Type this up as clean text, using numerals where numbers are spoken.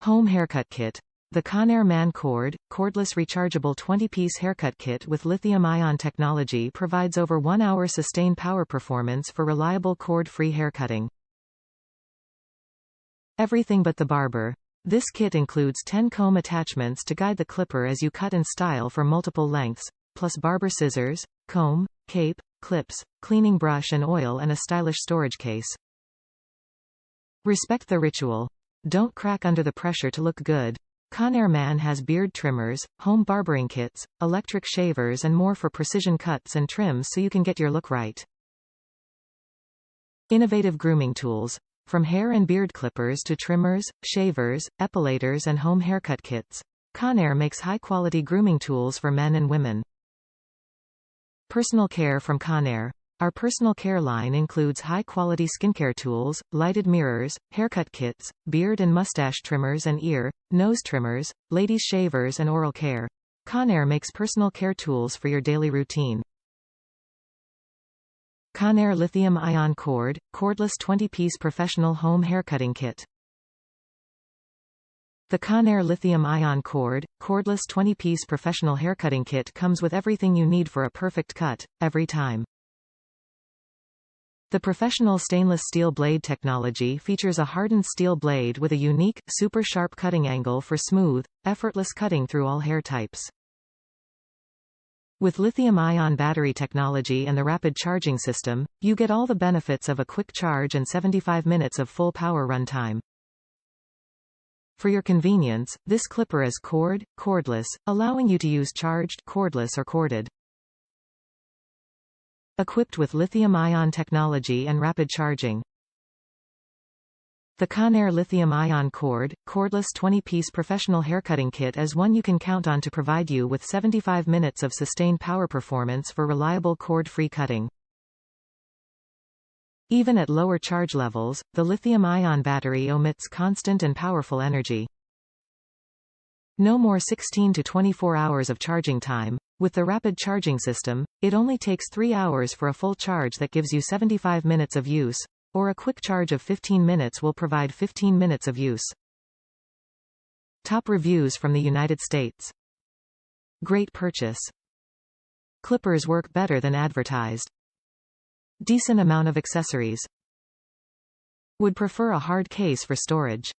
Home Haircut Kit. The ConairMAN Cord, Cordless Rechargeable 20-piece haircut kit with Lithium Ion Technology provides over 1 hour sustained power performance for reliable cord-free haircutting. Everything but the barber. This kit includes 10 comb attachments to guide the clipper as you cut and style for multiple lengths, plus barber scissors, comb, cape, clips, cleaning brush and oil, and a stylish storage case. Respect the ritual. Don't crack under the pressure to look good. ConairMAN has beard trimmers, home barbering kits, electric shavers and more for precision cuts and trims so you can get your look right. Innovative grooming tools. From hair and beard clippers to trimmers, shavers, epilators and home haircut kits, Conair makes high-quality grooming tools for men and women. Personal care from Conair. Our personal care line includes high-quality skincare tools, lighted mirrors, haircut kits, beard and mustache trimmers and ear, nose trimmers, ladies' shavers and oral care. Conair makes personal care tools for your daily routine. Conair Lithium Ion Cord, Cordless 20-piece Professional Home Haircutting Kit. The Conair Lithium Ion Cord, Cordless 20-piece Professional Haircutting Kit comes with everything you need for a perfect cut, every time. The professional stainless steel blade technology features a hardened steel blade with a unique, super sharp cutting angle for smooth, effortless cutting through all hair types. With lithium-ion battery technology and the rapid charging system, you get all the benefits of a quick charge and 75 minutes of full power runtime. For your convenience, this clipper is cordless, allowing you to use charged, cordless or corded. Equipped with lithium-ion technology and rapid charging. The Conair Lithium Ion Cord, Cordless 20-piece Professional Haircutting Kit is one you can count on to provide you with 75 minutes of sustained power performance for reliable cord-free cutting. Even at lower charge levels, the lithium-ion battery emits constant and powerful energy. No more 16 to 24 hours of charging time. With the rapid charging system, it only takes 3 hours for a full charge that gives you 75 minutes of use, or a quick charge of 15 minutes will provide 15 minutes of use. Top reviews from the United States. Great purchase. Clippers work better than advertised. Decent amount of accessories. Would prefer a hard case for storage.